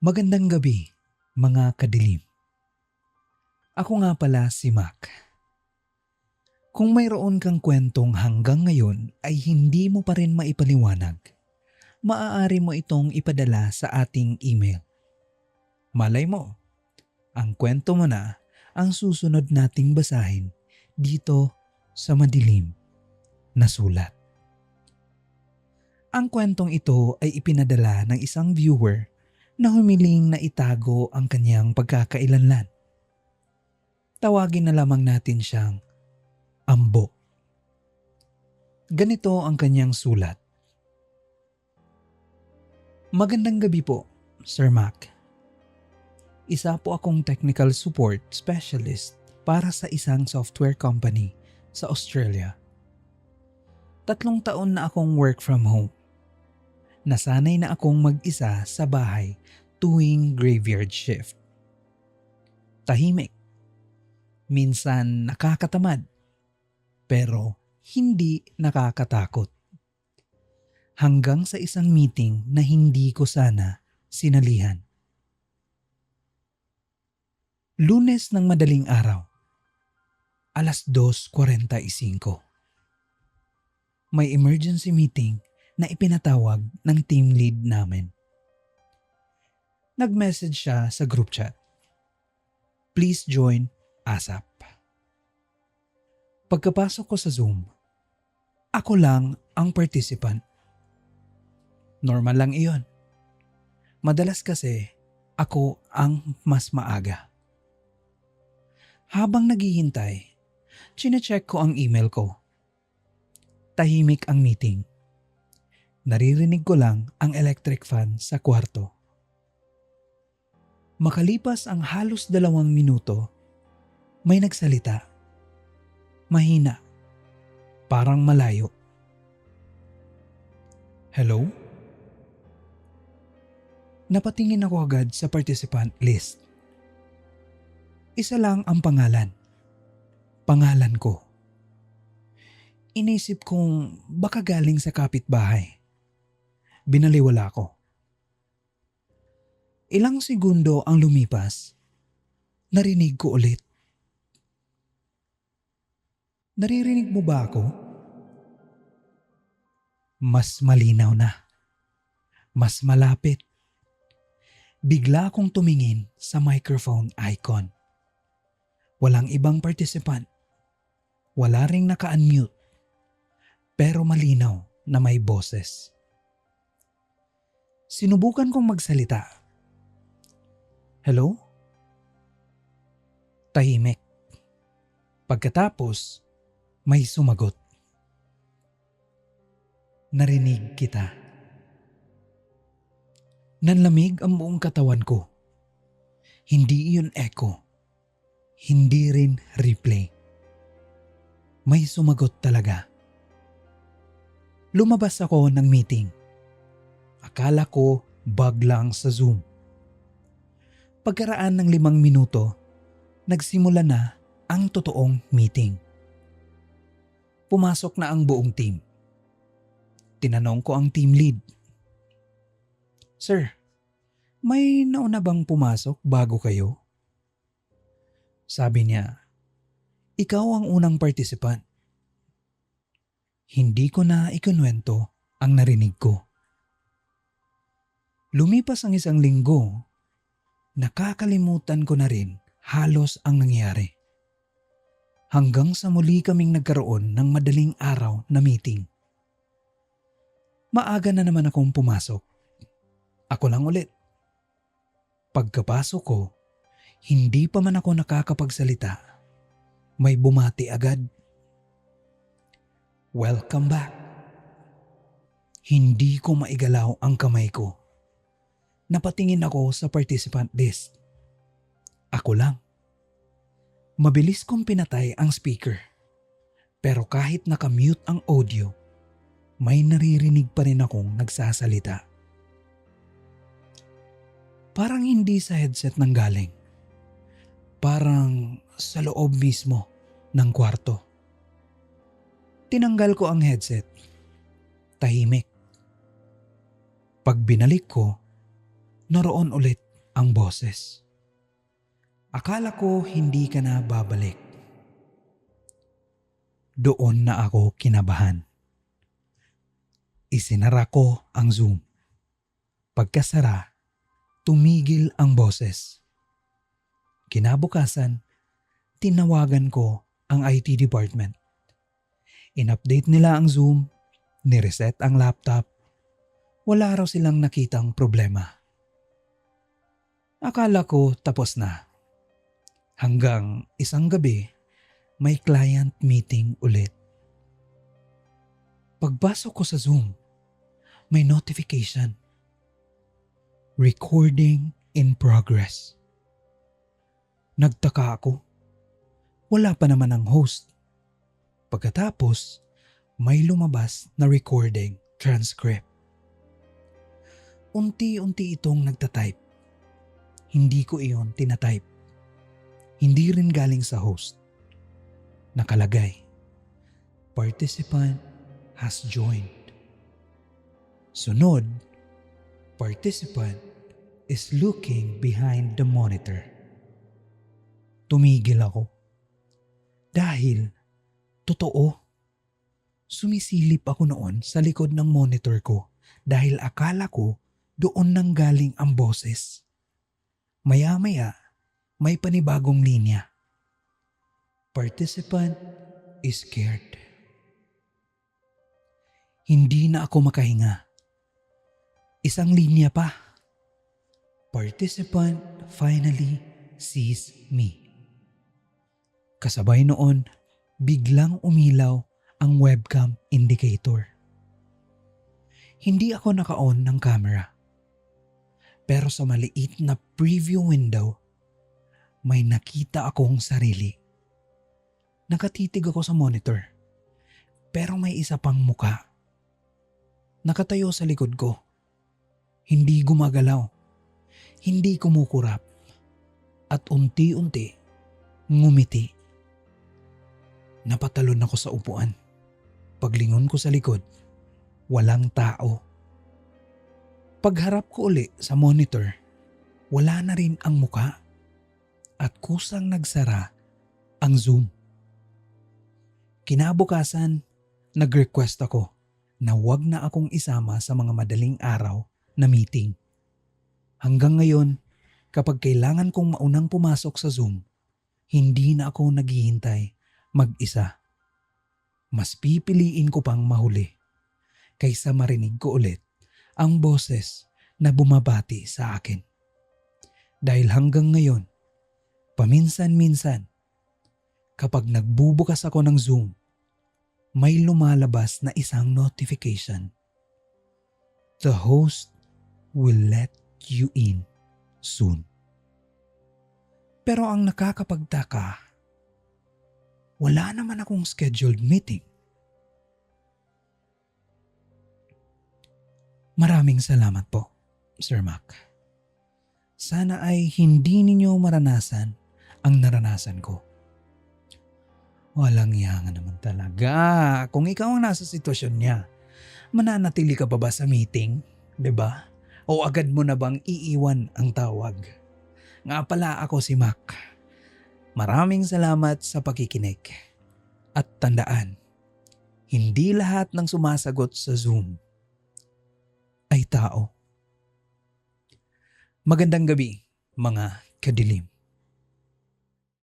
Magandang gabi, mga kadilim. Ako nga pala si Mac. Kung mayroon kang kwentong hanggang ngayon ay hindi mo pa rin maipaliwanag, maaari mo itong ipadala sa ating email. Malay mo, ang kwento mo na ang susunod nating basahin dito sa madilim na sulat. Ang kwentong ito ay ipinadala ng isang viewer na humiling na itago ang kanyang pagkakailanlan. Tawagin na lamang natin siyang Ambo. Ganito ang kanyang sulat. Magandang gabi po, Sir Mac. Isa po akong technical support specialist para sa isang software company sa Australia. 3 taon na akong work from home. Nasanay na akong mag-isa sa bahay tuwing graveyard shift. Tahimik. Minsan nakakatamad. Pero hindi nakakatakot. Hanggang sa isang meeting na hindi ko sana sinalihan. Lunes ng madaling araw, 2:45. May emergency meeting na ipinatawag ng team lead namin. Nag-message siya sa group chat. Please join ASAP. Pagkapasok ko sa Zoom, ako lang ang participant. Normal lang iyon. Madalas kasi ako ang mas maaga. Habang naghihintay, chinecheck ko ang email ko. Tahimik ang meeting. Naririnig ko lang ang electric fan sa kwarto. Makalipas ang halos 2 minuto, may nagsalita. Mahina. Parang malayo. Hello? Napatingin ako agad sa participant list. Isa lang ang pangalan. Pangalan ko. Inisip kong baka galing sa kapitbahay. Binaliwala ko. Ilang segundo ang lumipas. Narinig ko ulit. Naririnig mo ba ako? Mas malinaw na. Mas malapit. Bigla akong tumingin sa microphone icon. Walang ibang participant. Wala ring naka-unmute. Pero malinaw na may boses. Sinubukan kong magsalita. Hello? Tahimik. Pagkatapos, may sumagot. Narinig kita. Nanlamig ang buong katawan ko. Hindi iyon echo. Hindi rin replay. May sumagot talaga. Lumabas ako ng meeting. Akala ko bug lang sa Zoom. Pagkaraan ng 5 minuto, nagsimula na ang totoong meeting. Pumasok na ang buong team. Tinanong ko ang team lead. Sir, may nauna bang pumasok bago kayo? Sabi niya, ikaw ang unang participant. Hindi ko na ikunwento ang narinig ko. Lumipas ang 1 linggo, nakakalimutan ko na rin halos ang nangyari. Hanggang sa muli kaming nagkaroon ng madaling araw na meeting. Maaga na naman akong pumasok. Ako lang ulit. Pagkapasok ko, hindi pa man ako nakakapagsalita. May bumati agad. Welcome back. Hindi ko maigalaw ang kamay ko. Napatingin ako sa participant list. Ako lang. Mabilis kong pinatay ang speaker. Pero kahit nakamute ang audio, may naririnig pa rin akong nagsasalita. Parang hindi sa headset nanggaling. Parang sa loob mismo ng kwarto. Tinanggal ko ang headset. Tahimik. Pag binalik ko, naroon ulit ang boses. Akala ko hindi ka na babalik. Doon na ako kinabahan. Isinara ko ang Zoom. Pagkasara, tumigil ang boses. Kinabukasan, tinawagan ko ang IT department. In-update nila ang Zoom, nireset ang laptop. Wala raw silang nakitang problema. Akala ko tapos na. Hanggang isang gabi, may client meeting ulit. Pagpasok ko sa Zoom, may notification. Recording in progress. Nagtaka ako. Wala pa naman ang host. Pagkatapos, may lumabas na recording transcript. Unti-unti itong nagtatype. Hindi ko iyon tinatype. Hindi rin galing sa host. Nakalagay, participant has joined. Sunod, participant is looking behind the monitor. Tumigil ako. Dahil, totoo, sumisilip ako noon sa likod ng monitor ko dahil akala ko doon nang galing ang boses. Maya-maya, may panibagong linya. Participant is scared. Hindi na ako makahinga. Isang linya pa. Participant finally sees me. Kasabay noon, biglang umilaw ang webcam indicator. Hindi ako naka-on ng camera. Pero sa maliit na preview window, may nakita akong sarili. Nakatitig ako sa monitor, pero may isa pang muka. Nakatayo sa likod ko. Hindi gumagalaw. Hindi kumukurap. At unti-unti, ngumiti. Napatalon ako sa upuan. Paglingon ko sa likod, walang tao. Pagharap ko uli sa monitor, wala na rin ang muka. At kusang nagsara ang Zoom. Kinabukasan, nag-request ako na wag na akong isama sa mga madaling araw na meeting. Hanggang ngayon, kapag kailangan kong maunang pumasok sa Zoom, hindi na ako naghihintay mag-isa. Mas pipiliin ko pang mahuli kaysa marinig ko ulit ang boses na bumabati sa akin. Dahil hanggang ngayon, paminsan-minsan, kapag nagbubukas ako ng Zoom, may lumalabas na isang notification. The host will let you in soon. Pero ang nakakapagtaka, wala naman akong scheduled meeting. Maraming salamat po, Sir Mac. Sana ay hindi ninyo maranasan ang naranasan ko. Walang yanga naman talaga. Kung ikaw ang nasa sitwasyon niya, mananatili ka pa ba sa meeting? 'Di ba? O agad mo na bang iiwan ang tawag? Nga pala, ako si Mac. Maraming salamat sa pakikinig. At tandaan, hindi lahat ng sumasagot sa Zoom ay tao. Magandang gabi, mga kadilim.